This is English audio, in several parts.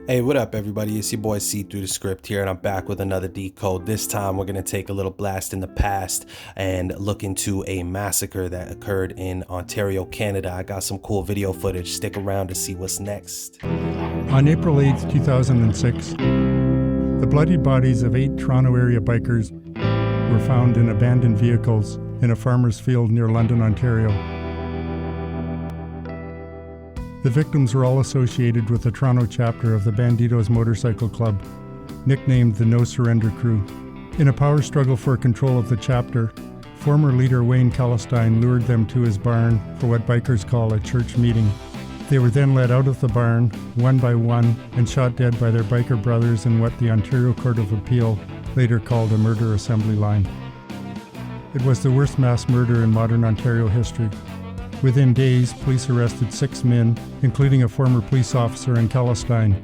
Hey, what up, everybody? It's your boy C Through the Script here, and I'm back with another decode. This time, we're going to take a little blast in the past and look into a massacre that occurred in Ontario, Canada. I got some cool video footage. Stick around to see what's next. On April 8, 2006, the bloodied bodies of 8 Toronto area bikers were found in abandoned vehicles in a farmer's field near London, Ontario. The victims were all associated with the Toronto chapter of the Bandidos Motorcycle Club, nicknamed the No Surrender Crew. In a power struggle for control of the chapter, former leader Wayne Calistine lured them to his barn for what bikers call a church meeting. They were then led out of the barn, one by one, and shot dead by their biker brothers in what the Ontario Court of Appeal later called a murder assembly line. It was the worst mass murder in modern Ontario history. Within days, police arrested 6 men, including a former police officer in Calistine.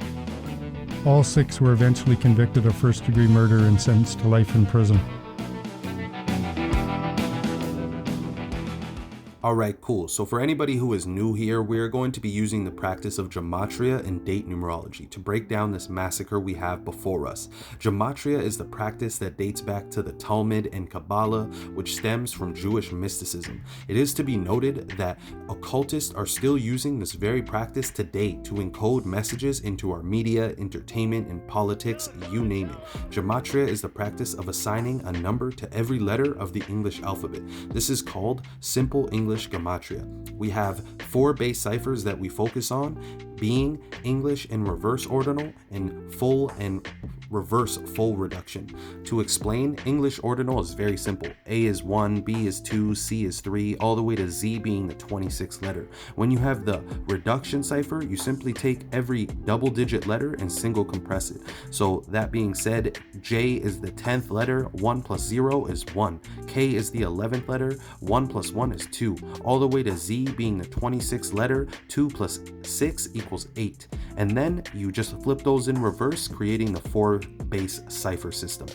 All 6 were eventually convicted of first-degree murder and sentenced to life in prison. Alright, cool. So for anybody who is new here, we're going to be using the practice of gematria and date numerology to break down this massacre we have before us. Gematria is the practice that dates back to the Talmud and Kabbalah, which stems from Jewish mysticism. It is to be noted that occultists are still using this very practice today to encode messages into our media, entertainment, and politics, you name it. Gematria is the practice of assigning a number to every letter of the English alphabet. This is called simple English gematria. We have 4 base ciphers that we focus on, being English in reverse ordinal and full and reverse full reduction. To explain, English ordinal is very simple. A is 1, B is 2, C is 3, all the way to Z being the 26th letter. When you have the reduction cipher, you simply take every double-digit letter and single compress it. So that being said, J is the 10th letter, 1 plus 0 is 1. K is the 11th letter, 1 plus 1 is 2. All the way to Z being the 26th letter, 2 plus 6 equals 8. And then you just flip those in reverse, creating the 4 base cipher system.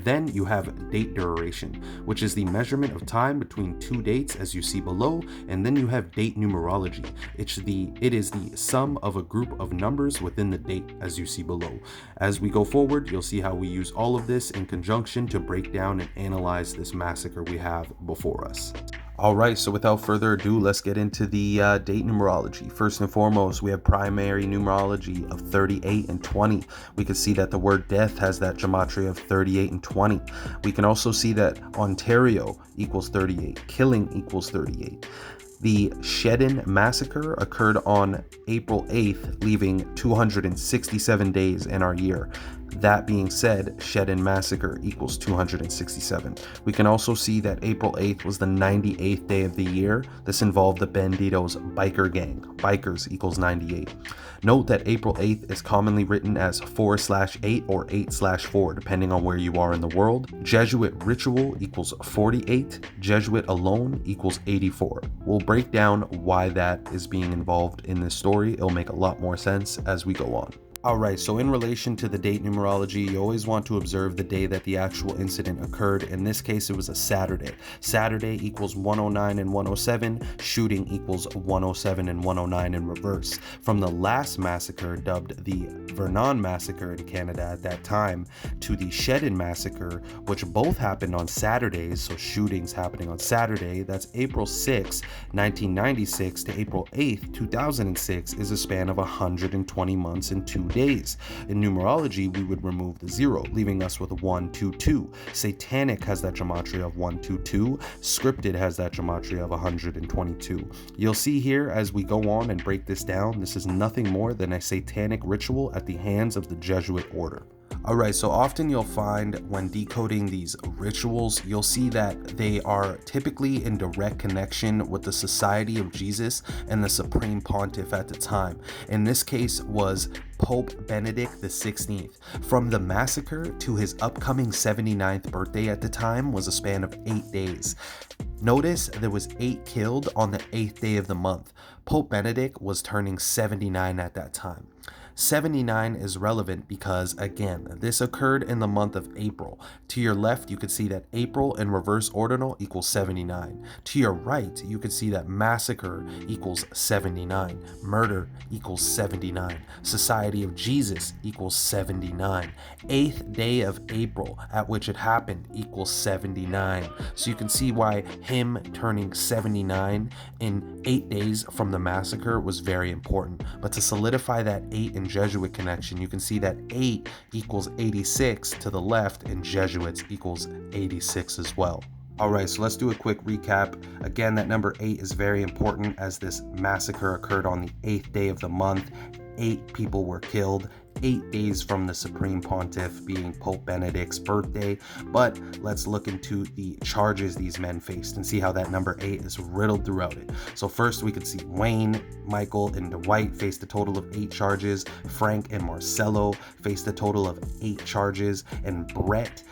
Then you have date duration, which is the measurement of time between 2 dates as you see below, and then you have date numerology. It is the sum of a group of numbers within the date as you see below. As we go forward, you'll see how we use all of this in conjunction to break down and analyze this massacre we have before us. Alright, so without further ado, let's get into the date numerology. First and foremost, we have primary numerology of 38 and 20. We can see that the word death has that gematria of 38 and 20. We can also see that Ontario equals 38, killing equals 38. The Shedden massacre occurred on April 8th, leaving 267 days in our year. That being said, Shedden massacre equals 267. We can also see that April 8th was the 98th day of the year. This involved the Bandidos biker gang. Bikers equals 98. Note that April 8th is commonly written as 4/8 or 8/4, depending on where you are in the world. Jesuit ritual equals 48. Jesuit alone equals 84. We'll break down why that is being involved in this story. It'll make a lot more sense as we go on. Alright, so in relation to the date numerology, you always want to observe the day that the actual incident occurred. In this case, it was a Saturday. Saturday equals 109 and 107. Shooting equals 107 and 109 in reverse. From the last massacre, dubbed the Vernon massacre in Canada at that time, to the Shedden massacre, which both happened on Saturdays, so shootings happening on Saturday, that's April 6, 1996 to April 8, 2006, is a span of 120 months and 2 days. In numerology, we would remove the 0, leaving us with 122. Satanic has that gematria of 122. Scripted has that gematria of 122. You'll see here as we go on and break this down, this is nothing more than a satanic ritual at the hands of the Jesuit order. Alright, so often you'll find when decoding these rituals, you'll see that they are typically in direct connection with the Society of Jesus and the Supreme Pontiff at the time. In this case was Pope Benedict XVI. From the massacre to his upcoming 79th birthday at the time was a span of 8 days. Notice there was 8 killed on the 8th day of the month. Pope Benedict was turning 79 at that time. 79 is relevant because, again, this occurred in the month of April. To your left, you could see that April in reverse ordinal equals 79. To your right, you could see that massacre equals 79. Murder equals 79. Society of Jesus equals 79. 8th day of April at which it happened equals 79. So you can see why him turning 79 in 8 days from the massacre was very important. But to solidify that 8 in Jesuit connection, you can see that 8 equals 86 to the left, and Jesuits equals 86 as well. Alright, so let's do a quick recap. Again, that number 8 is very important as this massacre occurred on the 8th day of the month. 8 people were killed. 8 days from the Supreme Pontiff being Pope Benedict's birthday. But let's look into the charges these men faced and see how that number 8 is riddled throughout it. So first we could see Wayne, Michael, and Dwight faced a total of 8 charges. Frank and Marcelo faced a total of 8 charges, and Brett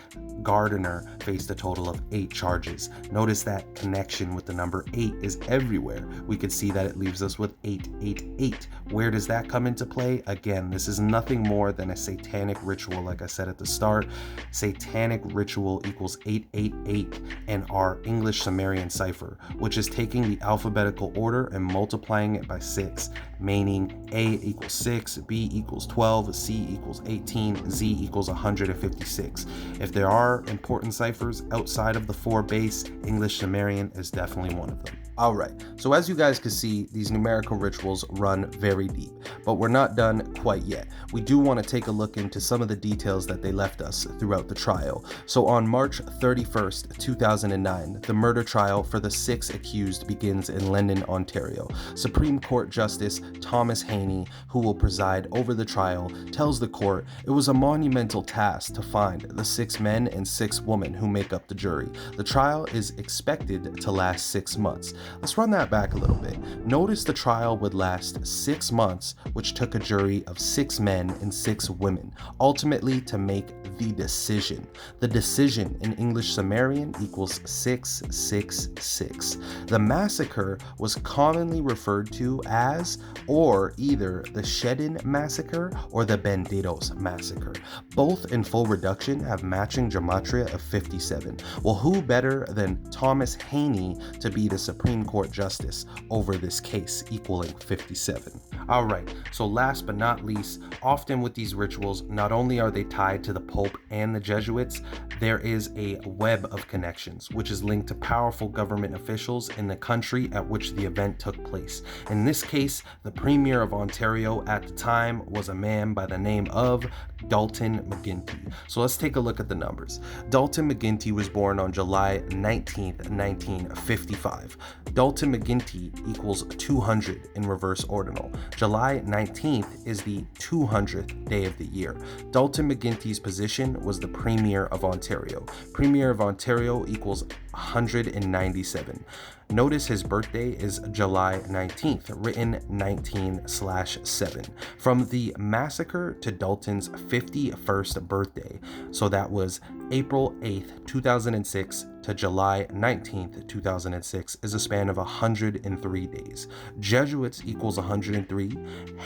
Gardiner faced a total of 8 charges. Notice that connection with the number 8 is everywhere. We could see that it leaves us with 888. Where does that come into play? Again, this is nothing more than a satanic ritual. Like I said at the start, satanic ritual equals 888 in our English Sumerian cipher, which is taking the alphabetical order and multiplying it by 6, meaning A equals 6, B equals 12, C equals 18, Z equals 156. If there are important ciphers outside of the 4 base, English Sumerian is definitely one of them. Alright, so as you guys can see, these numerical rituals run very deep, but we're not done quite yet. We do want to take a look into some of the details that they left us throughout the trial. So on March 31st, 2009, the murder trial for the 6 accused begins in London, Ontario. Supreme Court Justice Thomas Haney, who will preside over the trial, tells the court it was a monumental task to find the 6 men and 6 women who make up the jury. The trial is expected to last 6 months. Let's run that back a little bit. Notice the trial would last 6 months, which took a jury of 6 men and 6 women, ultimately to make the decision. The decision in English Sumerian equals 666. The massacre was commonly referred to as or either the Shedden Massacre or the Bandidos Massacre. Both in full reduction have matching gematria of 57. Well, who better than Thomas Haney to be the Supreme Court Justice over this case, equaling 57. Alright, so last but not least, often with these rituals, not only are they tied to the Pope and the Jesuits, there is a web of connections, which is linked to powerful government officials in the country at which the event took place. In this case, the Premier of Ontario at the time was a man by the name of Dalton McGuinty. So let's take a look at the numbers. Dalton McGuinty was born on July 19th, 1955. Dalton McGuinty equals 200 in reverse ordinal. July 19th is the 200th day of the year. Dalton McGuinty's position was the Premier of Ontario. Premier of Ontario equals 197. Notice his birthday is July 19th, written 19/7. From the massacre to Dalton's 51st birthday, so that was April 8th, 2006 to July 19th, 2006 is a span of 103 days. Jesuits equals 103,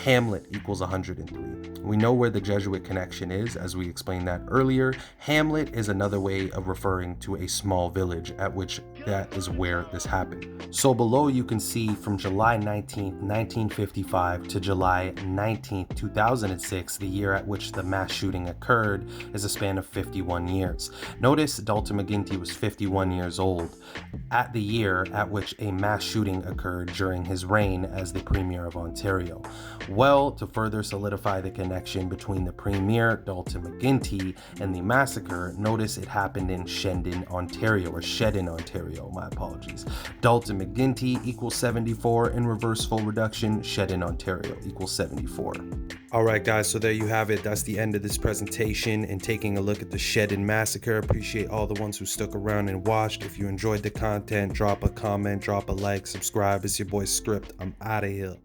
Hamlet equals 103. We know where the Jesuit connection is, as we explained that earlier. Hamlet is another way of referring to a small village at which that is where this happened. So below you can see from July 19th, 1955 to July 19th, 2006, the year at which the mass shooting occurred, is a span of 51 years. Notice Dalton McGuinty was 51 years old at the year at which a mass shooting occurred during his reign as the Premier of Ontario. Well, to further solidify the connection between the Premier, Dalton McGuinty, and the massacre, notice it happened in Shedden, Ontario, my apologies. Dalton McGuinty equals 74 in reverse full reduction, Shedden, Ontario equals 74. Alright guys, so there you have it. That's the end of this presentation and taking a look at the Shedden Massacre. Appreciate all the ones who stuck around and watched. If you enjoyed the content, drop a comment, drop a like, subscribe. It's your boy Script. I'm out of here.